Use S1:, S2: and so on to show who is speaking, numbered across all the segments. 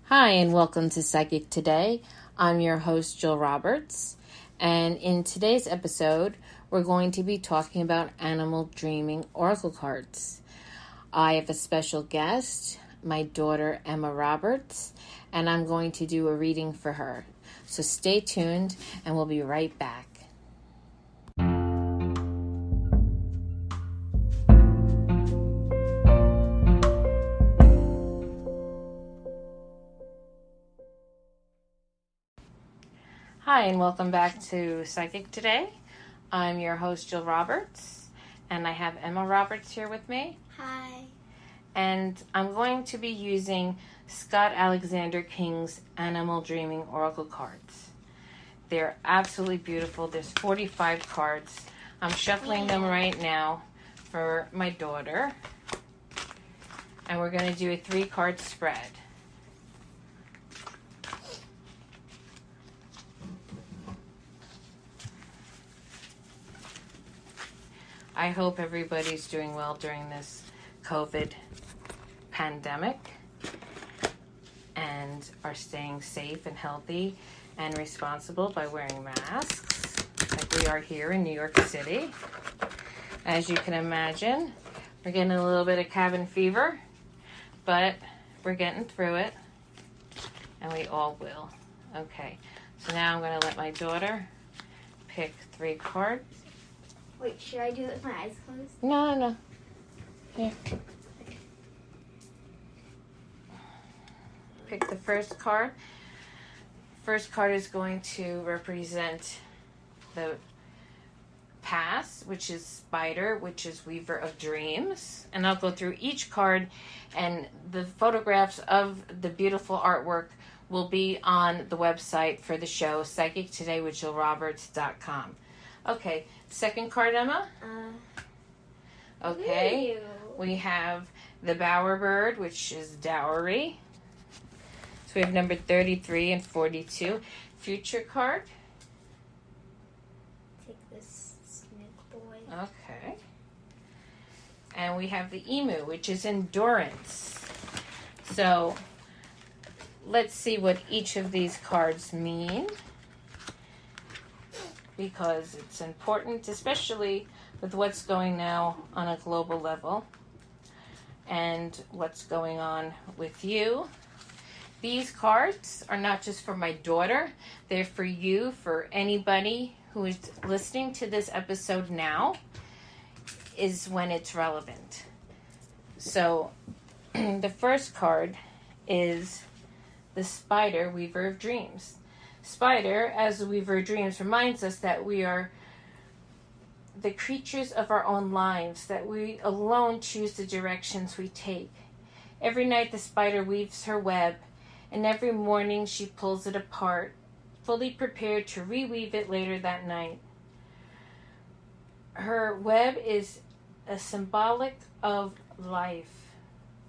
S1: Hi, and welcome to Psychic Today. I'm your host, Jill Roberts, and in today's episode, we're going to be talking about animal dreaming oracle cards. I have a special guest, my daughter, Emma Roberts, and I'm going to do a reading for her. So stay tuned, and we'll be right back. Hi, and welcome back to Psychic Today. I'm your host, Jill Roberts, and I have Emma Roberts here with me.
S2: Hi.
S1: And I'm going to be using Scott Alexander King's Animal Dreaming Oracle cards. They're absolutely beautiful. There's 45 cards. I'm shuffling them right now for my daughter. And we're going to do a 3-card spread. I hope everybody's doing well during this COVID pandemic and are staying safe and healthy and responsible by wearing masks like we are here in New York City. As you can imagine, we're getting a little bit of cabin fever, but we're getting through it, and we all will. Okay, so now I'm going to let my daughter pick 3 cards.
S2: Wait, should I do it with my eyes closed?
S1: No. Here. Pick the first card. First card is going to represent the past, which is Spider, which is Weaver of Dreams. And I'll go through each card, and the photographs of the beautiful artwork will be on the website for the show, psychictodaywithjillroberts.com. Okay, second card, Emma. Okay, we have the Bowerbird, which is Dowry. So we have number 33 and 42. Future card.
S2: Take this snake boy.
S1: Okay. And we have the Emu, which is Endurance. So let's see what each of these cards mean, because it's important, especially with what's going now on a global level and what's going on with you. These cards are not just for my daughter, they're for you, for anybody who is listening to this episode now, is when it's relevant. So the first card is the Spider, Weaver of Dreams. Spider, as the Weaver of Dreams, reminds us that we are the creatures of our own lives, that we alone choose the directions we take. Every night the spider weaves her web, and every morning she pulls it apart, fully prepared to reweave it later that night. Her web is a symbolic of life.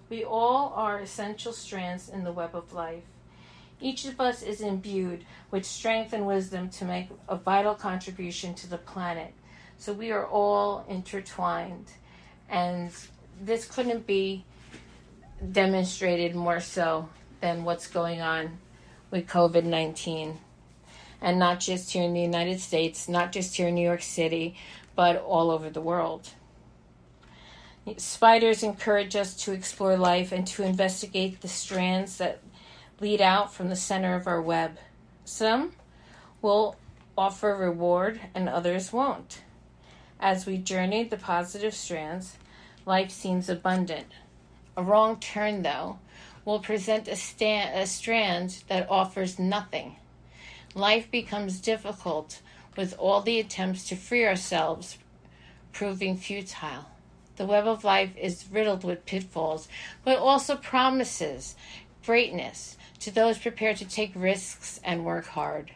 S1: We all are essential strands in the web of life. Each of us is imbued with strength and wisdom to make a vital contribution to the planet. So we are all intertwined. And this couldn't be demonstrated more so than what's going on with COVID-19. And not just here in the United States, not just here in New York City, but all over the world. Spiders encourage us to explore life and to investigate the strands that lead out from the center of our web. Some will offer reward and others won't. As we journey the positive strands, life seems abundant. A wrong turn, though, will present a strand that offers nothing. Life becomes difficult with all the attempts to free ourselves proving futile. The web of life is riddled with pitfalls, but also promises greatness to those prepared to take risks and work hard.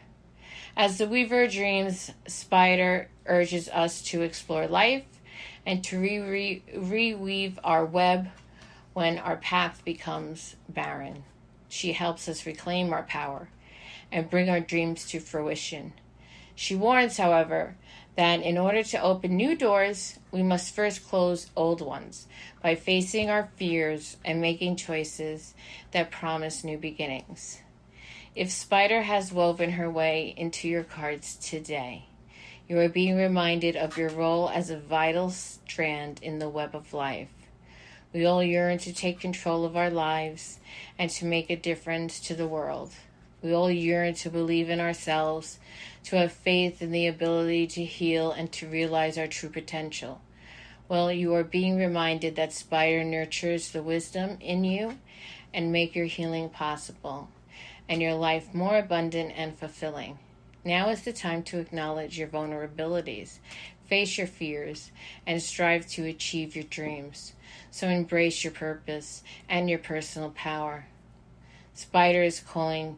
S1: As the Weaver of Dreams, Spider urges us to explore life and to reweave our web when our path becomes barren. She helps us reclaim our power and bring our dreams to fruition. She warns, however, that in order to open new doors, we must first close old ones by facing our fears and making choices that promise new beginnings. If Spider has woven her way into your cards today, you are being reminded of your role as a vital strand in the web of life. We all yearn to take control of our lives and to make a difference to the world. We all yearn to believe in ourselves, to have faith in the ability to heal and to realize our true potential. Well, you are being reminded that Spider nurtures the wisdom in you and make your healing possible and your life more abundant and fulfilling. Now is the time to acknowledge your vulnerabilities, face your fears, and strive to achieve your dreams. So embrace your purpose and your personal power. Spider is calling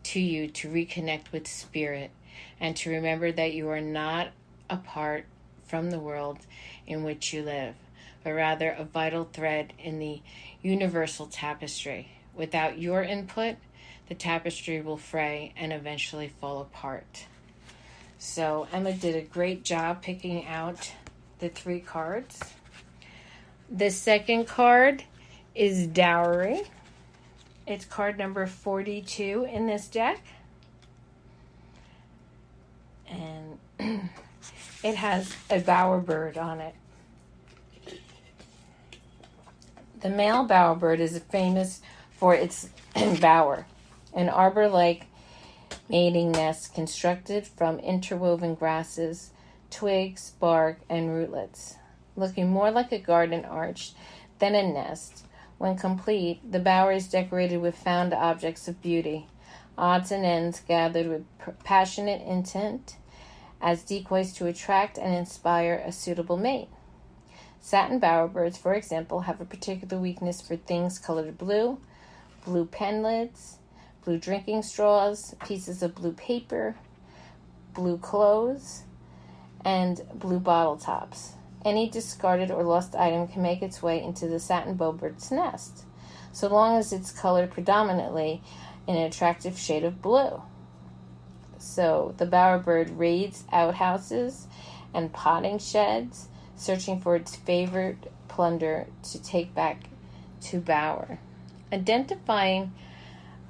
S1: to you to reconnect with spirit and to remember that you are not apart from the world in which you live, but rather a vital thread in the universal tapestry. Without your input, the tapestry will fray and eventually fall apart. So Emma did a great job picking out the 3 cards. The second card is Dowry. It's card number 42 in this deck. And it has a bowerbird on it. The male bowerbird is famous for its bower, an arbor-like mating nest constructed from interwoven grasses, twigs, bark, and rootlets, looking more like a garden arch than a nest. When complete, the bower is decorated with found objects of beauty, odds and ends gathered with passionate intent as decoys to attract and inspire a suitable mate. Satin bowerbirds, for example, have a particular weakness for things colored blue, blue pen lids, blue drinking straws, pieces of blue paper, blue clothes, and blue bottle tops. Any discarded or lost item can make its way into the satin bowbird's nest, so long as it's colored predominantly in an attractive shade of blue. So the bowerbird raids outhouses and potting sheds, searching for its favorite plunder to take back to bower. Identifying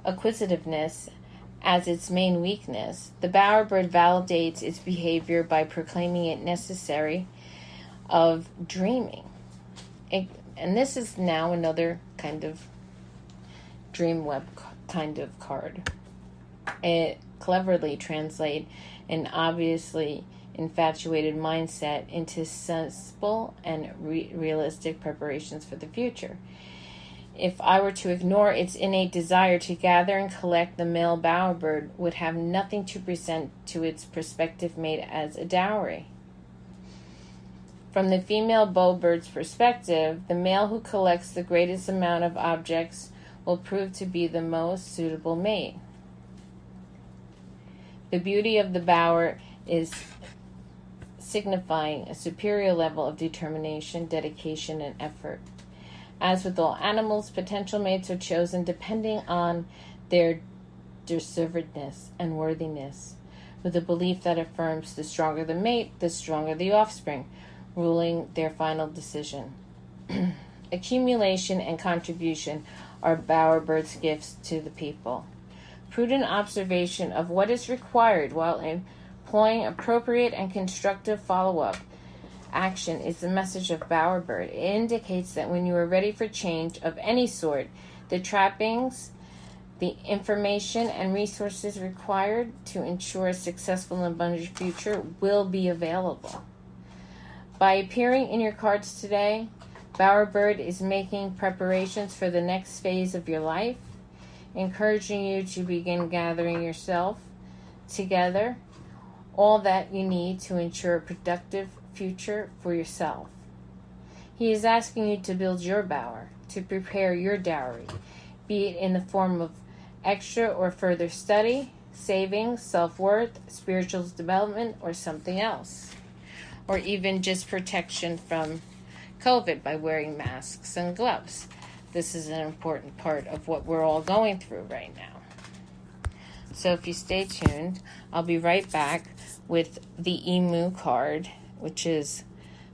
S1: acquisitiveness as its main weakness, the bowerbird validates its behavior by proclaiming it necessary of dreaming. And this is now another kind of dream web kind of card. It cleverly translates an obviously infatuated mindset into sensible and realistic preparations for the future. If I were to ignore its innate desire to gather and collect, the male bowerbird would have nothing to present to its prospective mate as a dowry. From the female bowbird's perspective, the male who collects the greatest amount of objects will prove to be the most suitable mate. The beauty of the bower is signifying a superior level of determination, dedication, and effort. As with all animals, potential mates are chosen depending on their deservedness and worthiness, with a belief that affirms the stronger the mate, the stronger the offspring, ruling their final decision. Accumulation and contribution are bowerbird's gifts to the people. Prudent observation of what is required while employing appropriate and constructive follow-up action is the message of bowerbird. It indicates that when you are ready for change of any sort, the trappings, the information, and resources required to ensure a successful and abundant future will be available. By appearing in your cards today, bowerbird is making preparations for the next phase of your life, encouraging you to begin gathering yourself together, all that you need to ensure a productive future for yourself. He is asking you to build your bower, to prepare your dowry, be it in the form of extra or further study, savings, self-worth, spiritual development, or something else. Or even just protection from COVID by wearing masks and gloves. This is an important part of what we're all going through right now. So if you stay tuned, I'll be right back with the Emu card, which is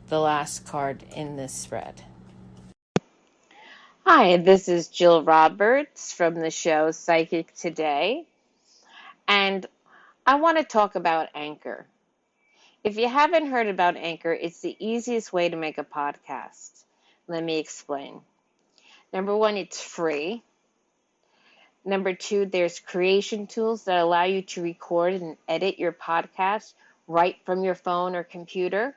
S1: the last card in this spread. Hi, this is Jill Roberts from the show Psychic Today, and I want to talk about Anchor. If you haven't heard about Anchor, it's the easiest way to make a podcast. Let me explain. Number one, it's free. Number two, there's creation tools that allow you to record and edit your podcast right from your phone or computer.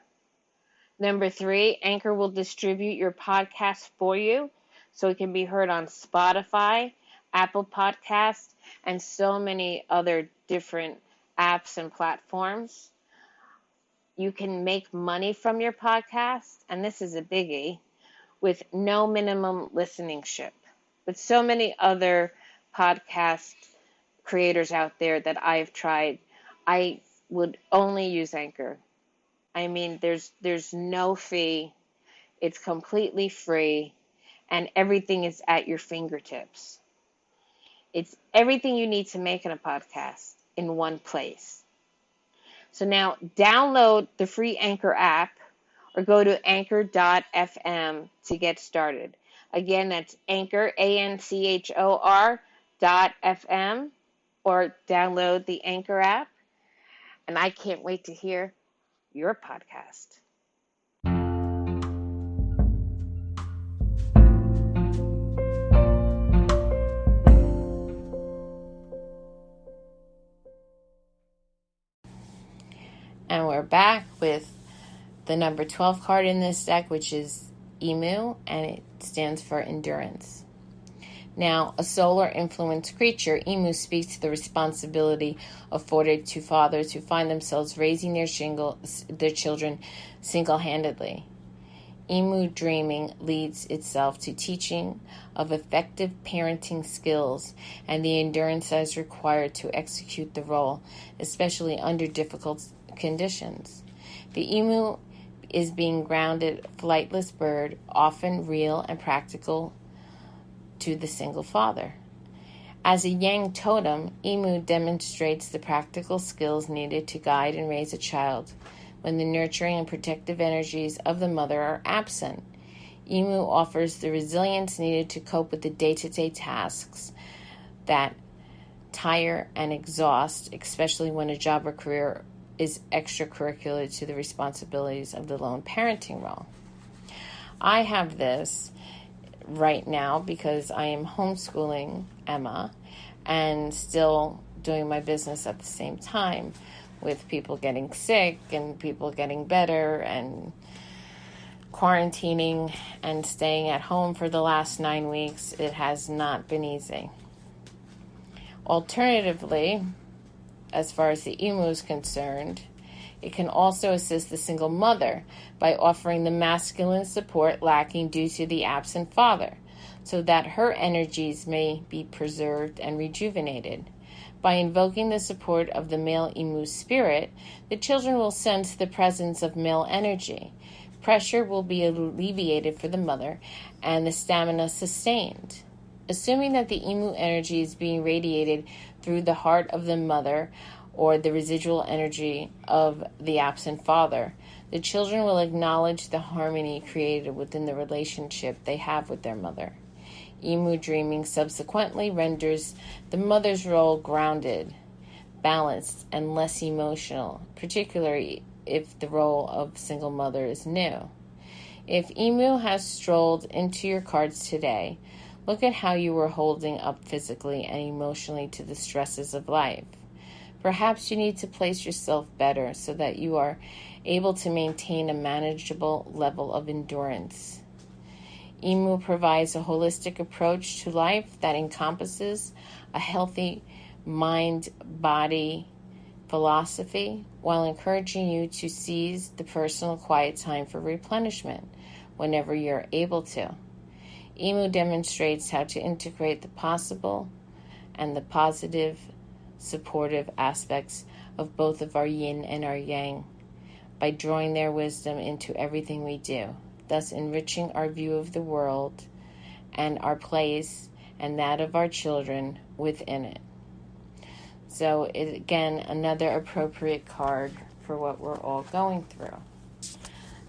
S1: Number three, Anchor will distribute your podcast for you so it can be heard on Spotify, Apple Podcasts, and so many other different apps and platforms. You can make money from your podcast, and this is a biggie, with no minimum listenership. With so many other podcast creators out there that I've tried, I would only use Anchor. I mean, there's no fee. It's completely free, and everything is at your fingertips. It's everything you need to make a podcast in one place. So now download the free Anchor app or go to anchor.fm to get started. Again, that's Anchor, ANCHOR.FM, or download the Anchor app. And I can't wait to hear your podcast. And we're back with the number 12 card in this deck, which is Emu, and it stands for endurance. Now, a solar influence creature, Emu speaks to the responsibility afforded to fathers who find themselves raising their children single-handedly. Emu dreaming leads itself to teaching of effective parenting skills and the endurance that is required to execute the role, especially under difficult conditions. The emu is being grounded, flightless bird, often real and practical to the single father. As a yang totem, emu demonstrates the practical skills needed to guide and raise a child when the nurturing and protective energies of the mother are absent. Emu offers the resilience needed to cope with the day-to-day tasks that tire and exhaust, especially when a job or career is extracurricular to the responsibilities of the lone parenting role. I have this right now because I am homeschooling Emma and still doing my business at the same time, with people getting sick and people getting better and quarantining and staying at home for the last 9 weeks. It has not been easy. Alternatively, as far as the emu is concerned, it can also assist the single mother by offering the masculine support lacking due to the absent father, so that her energies may be preserved and rejuvenated. By invoking the support of the male emu spirit, the children will sense the presence of male energy. Pressure will be alleviated for the mother and the stamina sustained. Assuming that the emu energy is being radiated through the heart of the mother or the residual energy of the absent father, the children will acknowledge the harmony created within the relationship they have with their mother. Emu dreaming subsequently renders the mother's role grounded, balanced, and less emotional, particularly if the role of single mother is new. If Emu has strolled into your cards today, look at how you were holding up physically and emotionally to the stresses of life. Perhaps you need to place yourself better so that you are able to maintain a manageable level of endurance. Emu provides a holistic approach to life that encompasses a healthy mind-body philosophy while encouraging you to seize the personal quiet time for replenishment whenever you're able to. Emu demonstrates how to integrate the possible and the positive, supportive aspects of both of our yin and our yang by drawing their wisdom into everything we do, thus enriching our view of the world and our place and that of our children within it. So, again, another appropriate card for what we're all going through.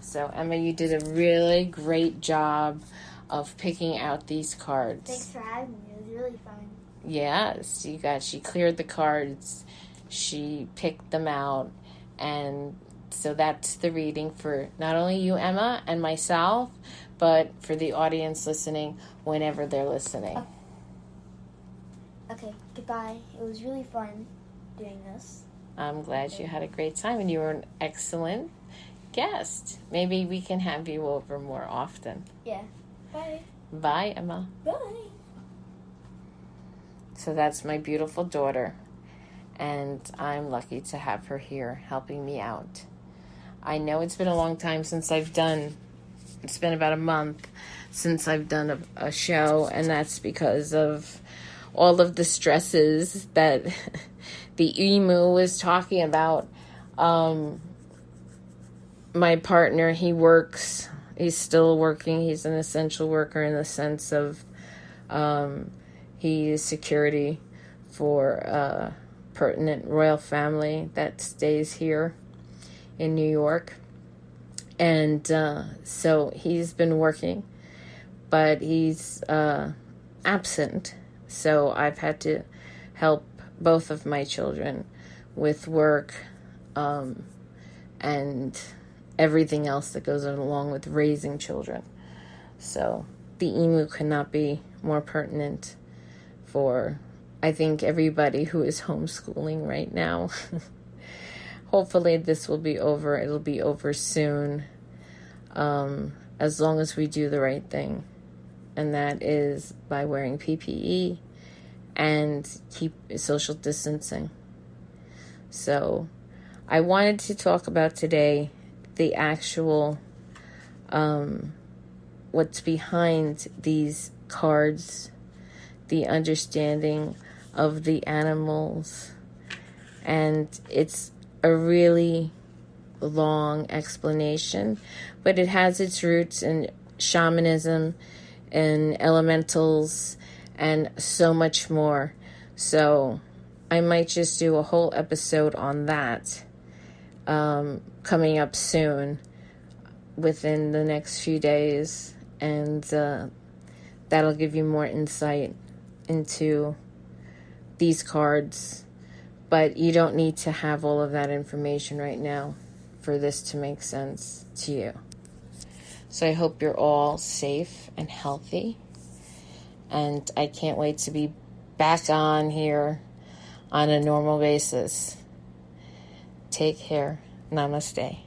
S1: So, Emma, you did a really great job of picking out these cards.
S2: Thanks for having me. It was really fun.
S1: Yes, she cleared the cards, she picked them out, and so that's the reading for not only you, Emma, and myself, but for the audience listening whenever they're listening.
S2: Okay, goodbye. It was really fun doing this.
S1: I'm glad you had a great time and you were an excellent guest. Maybe we can have you over more often.
S2: Yeah. Bye.
S1: Bye, Emma.
S2: Bye.
S1: So that's my beautiful daughter, and I'm lucky to have her here helping me out. I know it's been a long time since it's been about a month since I've done a show, and that's because of all of the stresses that the emu was talking about. My partner, he's still working. He's an essential worker in the sense of he is security for a pertinent royal family that stays here in New York. And so he's been working, but he's absent. So I've had to help both of my children with work and everything else that goes along with raising children. So the emu could not be more pertinent for, I think, everybody who is homeschooling right now. Hopefully this will be over. It'll be over soon, as long as we do the right thing. And that is by wearing PPE and keep social distancing. So I wanted to talk about today the actual, what's behind these cards, the understanding of the animals. And it's a really long explanation, but it has its roots in shamanism and elementals and so much more. So I might just do a whole episode on that coming up soon within the next few days, and that'll give you more insight into these cards. But you don't need to have all of that information right now for this to make sense to you. So I hope you're all safe and healthy. And I can't wait to be back on here on a normal basis. Take care. Namaste.